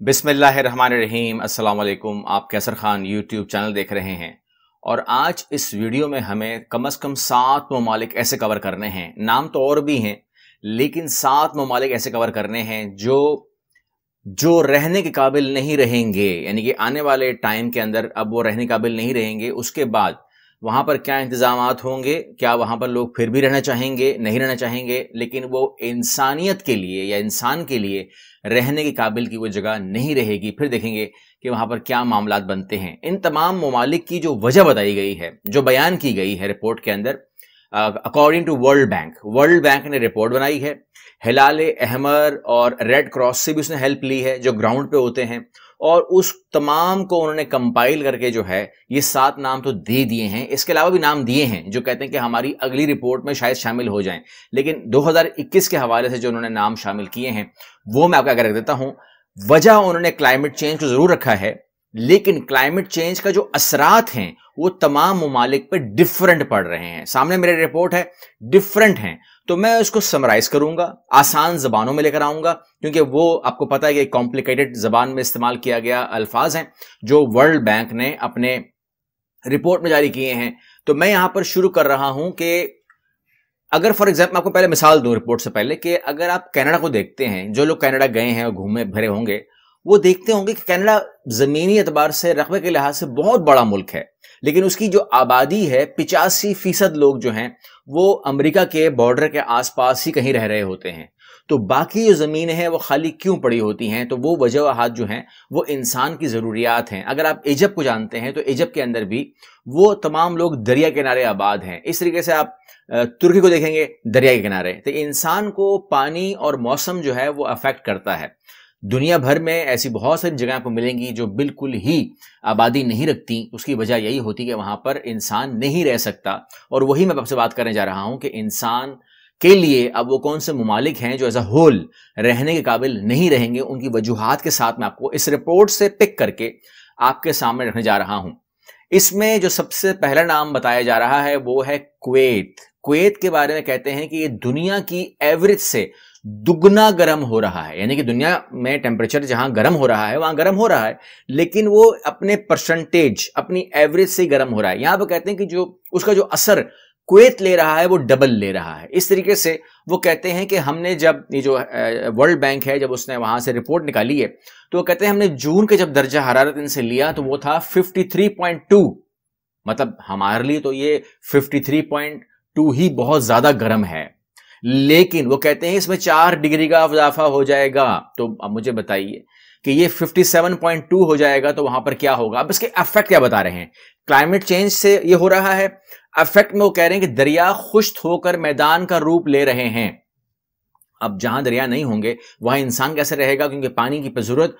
بسم اللہ الرحمن الرحیم۔ السلام علیکم۔ آپ کیسر خان یوٹیوب چینل دیکھ رہے ہیں اور آج اس ویڈیو میں ہمیں کم از کم 7 ممالک ایسے کور کرنے ہیں، نام تو اور بھی ہیں لیکن 7 ممالک ایسے کور کرنے ہیں جو رہنے کے قابل نہیں رہیں گے، یعنی کہ آنے والے ٹائم کے اندر اب وہ رہنے کے قابل نہیں رہیں گے۔ اس کے بعد وہاں پر کیا انتظامات ہوں گے، کیا وہاں پر لوگ پھر بھی رہنا چاہیں گے، نہیں رہنا چاہیں گے، لیکن وہ انسانیت کے لیے یا انسان کے لیے رہنے کے قابل کی وہ جگہ نہیں رہے گی۔ پھر دیکھیں گے کہ وہاں پر کیا معاملات بنتے ہیں۔ ان تمام ممالک کی جو وجہ بتائی گئی ہے، جو بیان کی گئی ہے رپورٹ کے اندر، اکارڈنگ ٹو ورلڈ بینک نے رپورٹ بنائی ہے۔ ہلال احمر اور ریڈ کراس سے بھی اس نے ہیلپ لی ہے جو گراؤنڈ پہ ہوتے ہیں، اور اس تمام کو انہوں نے کمپائل کر کے جو ہے یہ 7 نام تو دے دیے ہیں۔ اس کے علاوہ بھی نام دیے ہیں جو کہتے ہیں کہ ہماری اگلی رپورٹ میں شاید شامل ہو جائیں، لیکن 2021 کے حوالے سے جو انہوں نے نام شامل کیے ہیں وہ میں آپ کو آگے رکھ دیتا ہوں۔ وجہ انہوں نے کلائمیٹ چینج کو ضرور رکھا ہے، لیکن کلائمیٹ چینج کا جو اثرات ہیں وہ تمام ممالک پہ ڈیفرنٹ پڑ رہے ہیں۔ سامنے میرے رپورٹ ہے، ڈیفرنٹ ہیں، تو میں اس کو سمرائز کروں گا، آسان زبانوں میں لے کر آؤں گا، کیونکہ وہ آپ کو پتہ ہے کہ کمپلیکیٹڈ زبان میں استعمال کیا گیا الفاظ ہیں جو ورلڈ بینک نے اپنے رپورٹ میں جاری کیے ہیں۔ تو میں یہاں پر شروع کر رہا ہوں کہ اگر فار ایگزامپل میں آپ کو پہلے مثال دوں رپورٹ سے پہلے، کہ اگر آپ کینیڈا کو دیکھتے ہیں، جو لوگ کینیڈا گئے ہیں اور گھومے بھرے ہوں گے وہ دیکھتے ہوں گے کہ کینیڈا زمینی اعتبار سے رقبے کے لحاظ سے بہت بڑا ملک ہے، لیکن اس کی جو آبادی ہے 85% لوگ جو ہیں وہ امریکہ کے بارڈر کے آس پاس ہی کہیں رہ رہے ہوتے ہیں۔ تو باقی جو زمینیں ہیں وہ خالی کیوں پڑی ہوتی ہیں؟ تو وہ وجوہات جو ہیں وہ انسان کی ضروریات ہیں۔ اگر آپ ایجپٹ کو جانتے ہیں تو ایجپٹ کے اندر بھی وہ تمام لوگ دریا کنارے آباد ہیں۔ اس طریقے سے آپ ترکی کو دیکھیں گے، دریا کے کنارے۔ تو انسان کو پانی اور موسم جو ہے وہ افیکٹ کرتا ہے۔ دنیا بھر میں ایسی بہت ساری جگہیں آپ کو ملیں گی جو بالکل ہی آبادی نہیں رکھتی، اس کی وجہ یہی ہوتی کہ وہاں پر انسان نہیں رہ سکتا۔ اور وہی میں آپ سے بات کرنے جا رہا ہوں کہ انسان کے لیے اب وہ کون سے ممالک ہیں جو ایز اے ہول رہنے کے قابل نہیں رہیں گے، ان کی وجوہات کے ساتھ میں آپ کو اس رپورٹ سے پک کر کے آپ کے سامنے رکھنے جا رہا ہوں۔ اس میں جو سب سے پہلا نام بتایا جا رہا ہے وہ ہے کویت۔ کویت کے بارے میں کہتے ہیں کہ یہ دنیا کی ایوریج سے دگنا گرم ہو رہا ہے، یعنی کہ دنیا میں ٹیمپریچر جہاں گرم ہو رہا ہے وہاں گرم ہو رہا ہے، لیکن وہ اپنے پرسنٹیج اپنی ایوریج سے گرم ہو رہا ہے۔ یہاں پہ کہتے ہیں کہ جو اس کا جو اثر کویت لے رہا ہے وہ ڈبل لے رہا ہے۔ اس طریقے سے وہ کہتے ہیں کہ ہم نے جب یہ جو ورلڈ بینک ہے جب اس نے وہاں سے رپورٹ نکالی ہے تو وہ کہتے ہیں ہم نے جون کے جب درجہ حرارت ان سے لیا تو وہ تھا 53.2، مطلب ہمارے لیے تو یہ 53.2 ہی بہت زیادہ گرم ہے، لیکن وہ کہتے ہیں اس میں 4 ڈگری کا اضافہ ہو جائے گا۔ تو اب مجھے بتائیے کہ یہ 57.2 ہو جائے گا تو وہاں پر کیا ہوگا؟ اب اس کے افیکٹ کیا بتا رہے ہیں؟ کلائمیٹ چینج سے یہ ہو رہا ہے۔ افیکٹ میں وہ کہہ رہے ہیں کہ دریا خشک ہو کر میدان کا روپ لے رہے ہیں۔ اب جہاں دریا نہیں ہوں گے وہاں انسان کیسے رہے گا؟ کیونکہ پانی کی ضرورت،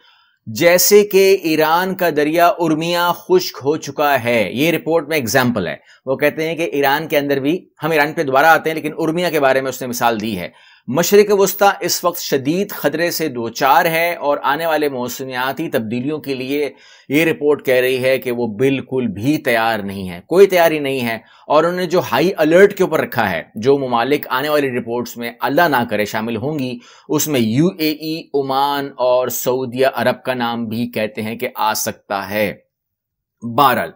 جیسے کہ ایران کا دریا ارمیا خشک ہو چکا ہے۔ یہ رپورٹ میں اگزامپل ہے۔ وہ کہتے ہیں کہ ایران کے اندر بھی، ہم ایران پہ دوبارہ آتے ہیں لیکن ارمیا کے بارے میں اس نے مثال دی ہے۔ مشرق وسطیٰ اس وقت شدید خطرے سے دوچار ہے اور آنے والے موسمیاتی تبدیلیوں کے لیے یہ رپورٹ کہہ رہی ہے کہ وہ بالکل بھی تیار نہیں ہے، کوئی تیاری نہیں ہے۔ اور انہوں نے جو ہائی الرٹ کے اوپر رکھا ہے، جو ممالک آنے والی رپورٹس میں اللہ نہ کرے شامل ہوں گی، اس میں UAE، عمان اور سعودیہ عرب کا نام بھی کہتے ہیں کہ آ سکتا ہے۔ بہرحال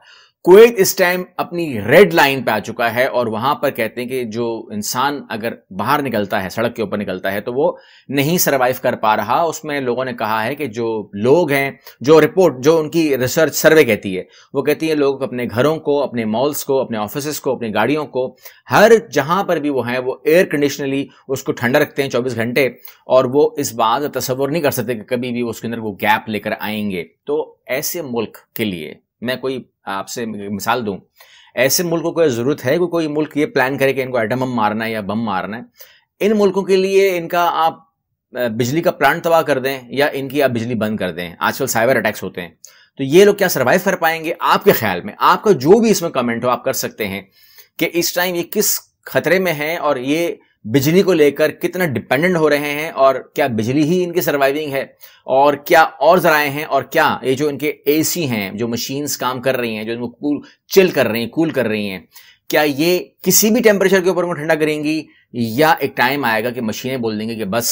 کویت اس ٹائم اپنی ریڈ لائن پہ آ چکا ہے اور وہاں پر کہتے ہیں کہ جو انسان اگر باہر نکلتا ہے، سڑک کے اوپر نکلتا ہے تو وہ نہیں سروائیو کر پا رہا۔ اس میں لوگوں نے کہا ہے کہ جو لوگ ہیں، جو رپورٹ، جو ان کی ریسرچ سروے کہتی ہے، وہ کہتی ہے لوگ اپنے گھروں کو، اپنے مالز کو، اپنے آفیسز کو، اپنی گاڑیوں کو، ہر جہاں پر بھی وہ ہیں وہ ایئر کنڈیشنلی اس کو ٹھنڈا رکھتے ہیں 24 گھنٹے، اور وہ اس بات کا تصور نہیں کر سکتے کہ کبھی بھی اس کے اندر وہ گیپ لے کر آئیں گے۔ تو ایسے ملک کے لیے میں کوئی آپ سے مثال دوں، ایسے ملکوں کو ضرورت ہے کوئی ملک یہ پلان کرے کہ ان کو ایٹم بم مارنا ہے یا بم مارنا ہے؟ ان ملکوں کے لیے ان کا آپ بجلی کا پلانٹ تباہ کر دیں یا ان کی آپ بجلی بند کر دیں۔ آج کل سائبر اٹیکس ہوتے ہیں، تو یہ لوگ کیا سروائیو کر پائیں گے؟ آپ کے خیال میں، آپ کا جو بھی اس میں کمنٹ ہو آپ کر سکتے ہیں کہ اس ٹائم یہ کس خطرے میں ہیں اور یہ بجلی کو لے کر کتنا ڈیپینڈنٹ ہو رہے ہیں، اور کیا بجلی ہی ان کی سروائیونگ ہے، اور کیا اور ذرائع ہیں، اور کیا یہ جو ان کے AC ہیں، جو مشینز کام کر رہی ہیں، جو ان کو چل کر رہی ہیں، کول کر رہی ہیں، کیا یہ کسی بھی ٹیمپریچر کے اوپر ان کو ٹھنڈا کریں گی، یا ایک ٹائم آئے گا کہ مشینیں بول دیں گے کہ بس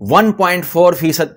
1.4%